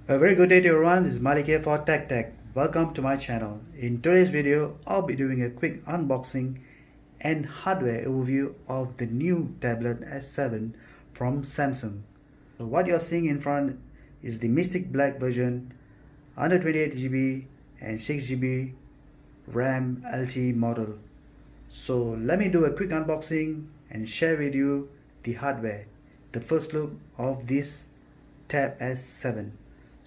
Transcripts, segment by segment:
A very good day to everyone. This is Malik here for Tech. Welcome to my channel. In today's video, I'll be doing a quick unboxing and hardware overview of the new tablet S7 from Samsung. So what you're seeing in front is the Mystic Black version, 128GB and 6GB RAM LTE model. So let me do a quick unboxing and share with you the hardware, the first look of this Tab S7.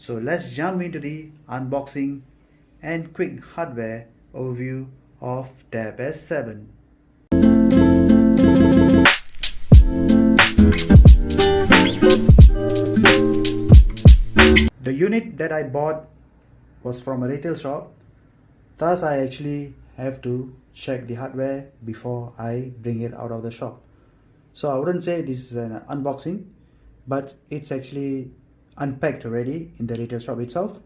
So let's jump into the unboxing and quick hardware overview of Tab S7. The unit that I bought was from a retail shop, thus I actually have to check the hardware before I bring it out of the shop. So I wouldn't say this is an unboxing, but it's actually unpacked already in the retail shop itself.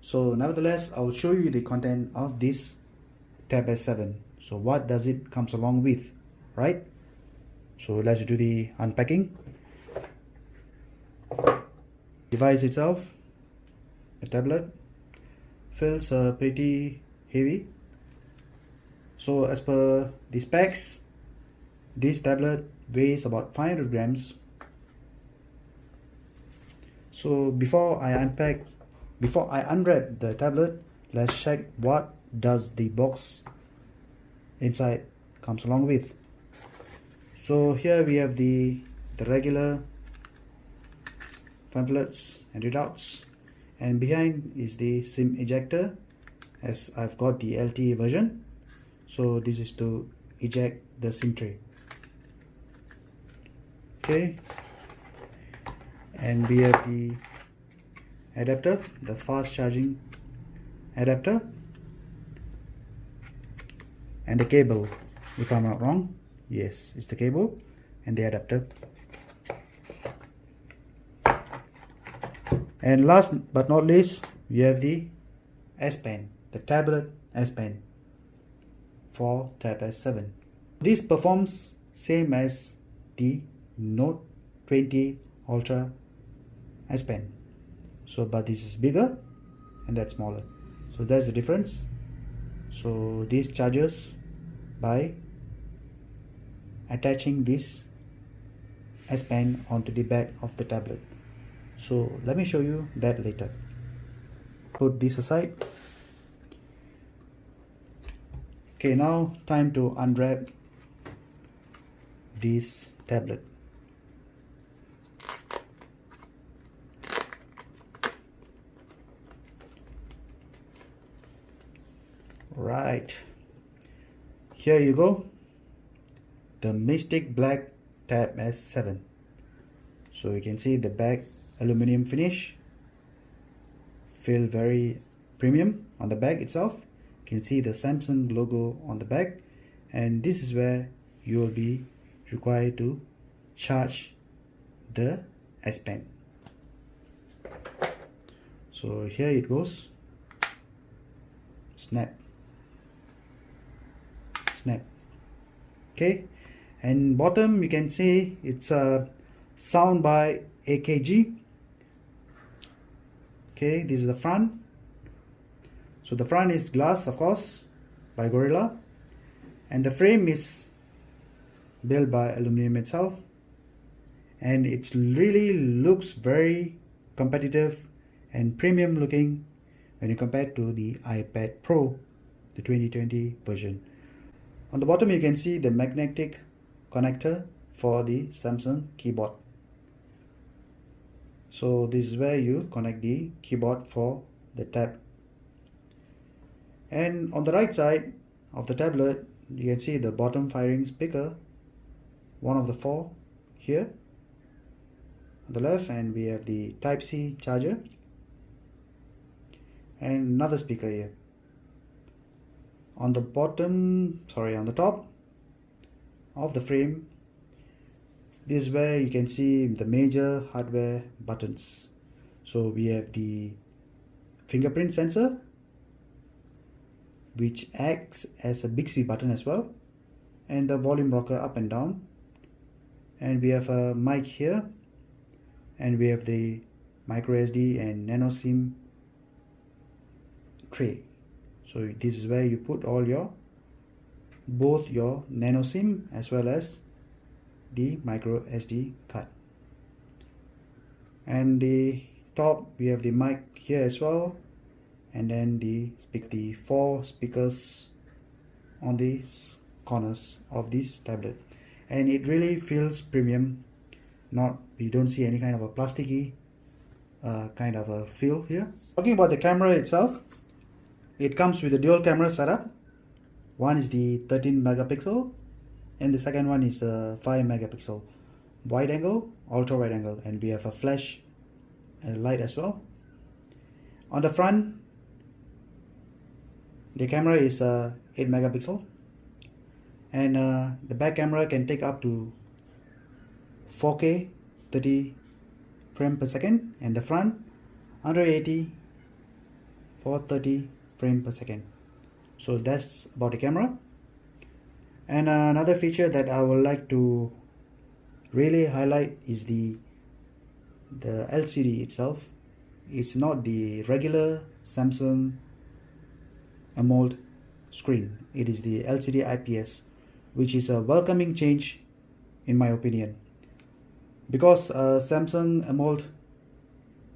So nevertheless, I'll show you the content of this Tab S7. So what does it comes along with, right? So let's do the unpacking. Device itself, the tablet, feels pretty heavy. So as per the specs, this tablet weighs about 500 grams. So before I unwrap the tablet, let's check what does the box inside comes along with. So here we have the regular pamphlets and readouts, and behind is the SIM ejector, as I've got the LTE version. So this is to eject the SIM tray. Okay. And we have the adapter, the fast charging adapter, and the cable, if I'm not wrong. Yes, it's the cable and the adapter. And last but not least, we have the S Pen, the tablet S Pen for Tab S7. This performs same as the Note 20 Ultra S Pen, so but this is bigger and that's smaller, so that's the difference. So this charges by attaching this S Pen onto the back of the tablet. So let me show you that later. Put this aside. Okay, now time to unwrap this tablet. Right, here you go, the Mystic Black Tab S7. So you can see the back aluminum finish, feel very premium on the back itself. You can see the Samsung logo on the back, and this is where you will be required to charge the S Pen. So here it goes. Snap. Okay, and bottom you can see it's a sound by AKG. Okay, this is the front. So the front is glass, of course, by Gorilla, and the frame is built by aluminum itself, and it really looks very competitive and premium looking when you compare to the iPad Pro, the 2020 version. On the bottom you can see the magnetic connector for the Samsung keyboard. So this is where you connect the keyboard for the tab. And on the right side of the tablet, you can see the bottom firing speaker, one of the four here on the left, and we have the Type-C charger and another speaker here. On the on the top of the frame, this is where you can see the major hardware buttons. So we have the fingerprint sensor, which acts as a Bixby button as well, and the volume rocker up and down, and we have a mic here, and we have the micro SD and nano SIM tray. So this is where you put all your both your nano SIM as well as the micro SD card. And the top we have the mic here as well, and then the 4 speakers on the corners of this tablet, and it really feels premium. We don't see any kind of a plasticky kind of a feel here. Talking about the camera itself, it comes with a dual camera setup. One is the 13 megapixel and the second one is a 5 megapixel wide angle, ultra wide angle, and we have a flash light as well. On the front, the camera is 8 megapixel, and the back camera can take up to 4K 30 frame per second, and the front 180 for 30 frame per second. So that's about the camera. And another feature that I would like to really highlight is the LCD itself. It's not the regular Samsung AMOLED screen. It is the LCD IPS, which is a welcoming change in my opinion, because Samsung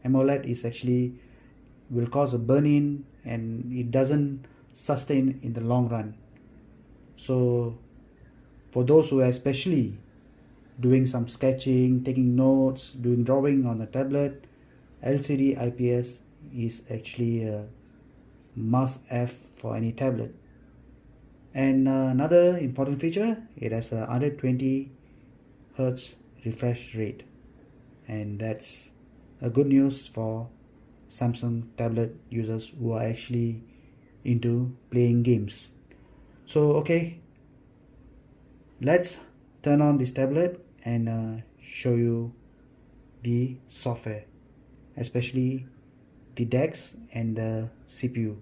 AMOLED is actually will cause a burn-in and it doesn't sustain in the long run. So for those who are especially doing some sketching, taking notes, doing drawing on the tablet, LCD IPS is actually a must-have for any tablet. And another important feature, it has a 120 Hz refresh rate, and that's a good news for Samsung tablet users who are actually into playing games. So okay, let's turn on this tablet and show you the software, especially the DeX and the CPU.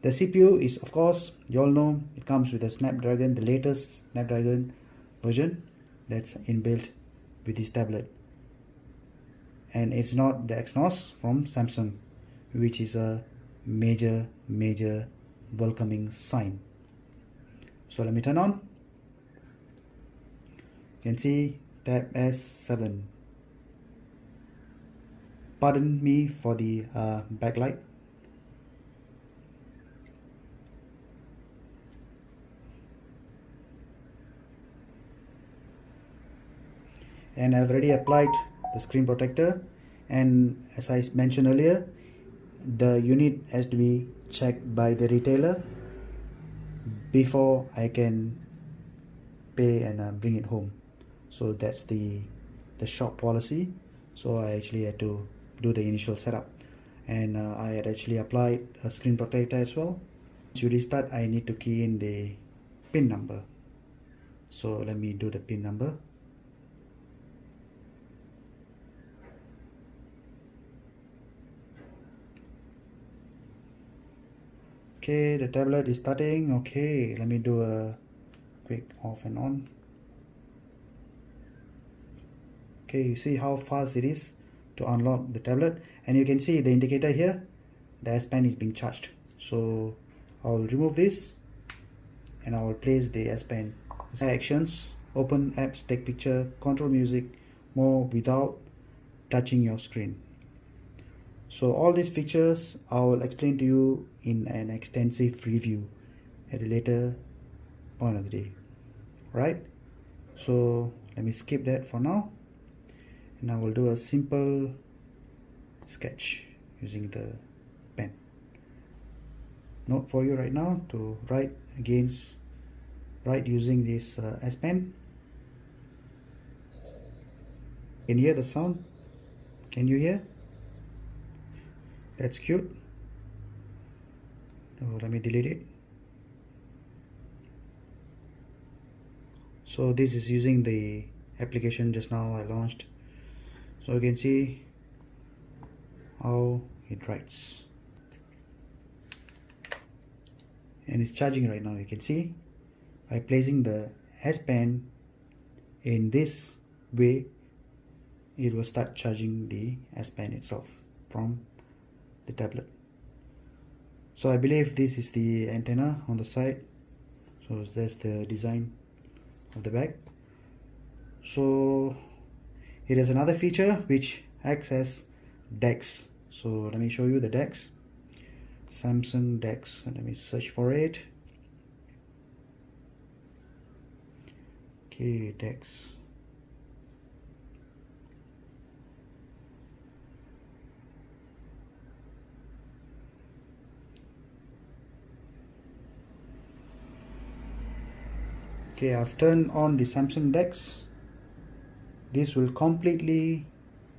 The CPU is, of course, you all know, it comes with a Snapdragon, the latest Snapdragon version that's inbuilt with this tablet, and it's not the Exynos from Samsung, which is a major welcoming sign. So let me turn on. You can see Tab S7. Pardon me for the backlight. And I've already applied the screen protector, and as I mentioned earlier, the unit has to be checked by the retailer before I can pay and bring it home. So that's the shop policy. So I actually had to do the initial setup, and I had actually applied a screen protector as well. To restart, I need to key in the pin number. So let me do the pin number. Okay, the tablet is starting. Okay, let me do a quick off and on. Okay, you see how fast it is to unlock the tablet, and you can see the indicator here, the S Pen is being charged. So I'll remove this and I will place the S Pen. Actions: open apps, take picture, control music, more without touching your screen. So all these features I will explain to you in an extensive review at a later point of the day, right? So let me skip that for now, and I will do a simple sketch using the pen. Note for you right now to write using this S Pen. Can you hear the sound? Can you hear? That's cute. Oh, let me delete it. So this is using the application just now I launched. So you can see how it writes, and it's charging right now. You can see by placing the S Pen in this way, it will start charging the S Pen itself. from the tablet. So I believe this is the antenna on the side. So that's the design of the back. So it has another feature which acts as DeX. So let me show you the DeX. Samsung DeX. Let me search for it. Okay, DeX. Okay, I've turned on the Samsung DeX. This will completely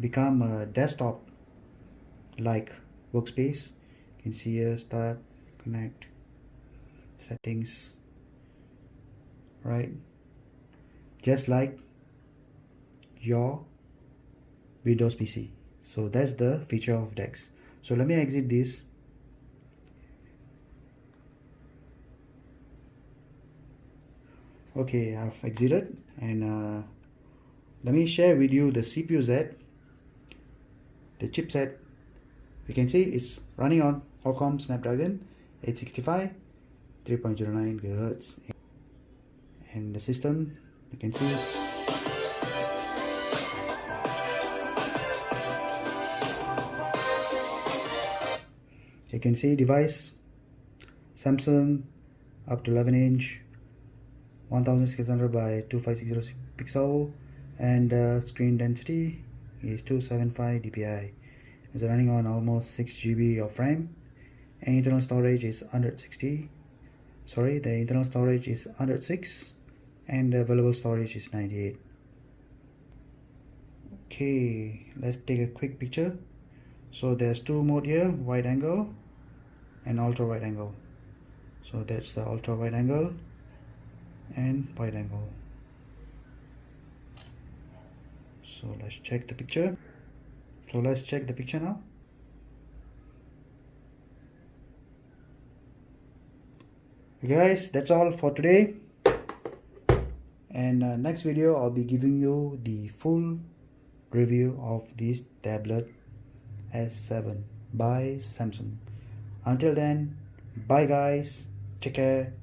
become a desktop like workspace. You can see here, start, connect, settings, right? Just like your Windows PC. So that's the feature of DeX. So let me exit this. Okay, I've exited, and let me share with you the CPU Z, the chipset. You can see it's running on Qualcomm Snapdragon 865, 3.09 GHz, and the system, you can see device Samsung, up to 11-inch, 1600 by 2560 pixel, and screen density is 275 dpi. It's running on almost 6 GB of RAM, and internal storage is 160. Sorry, the internal storage is 106, and the available storage is 98. Okay, let's take a quick picture. So there's two mode here, wide angle and ultra wide angle. So that's the ultra wide angle and wide angle. So let's check the picture. So let's check the picture now. Okay guys, that's all for today, and next video I'll be giving you the full review of this tablet S7 by Samsung. Until then, bye guys, take care.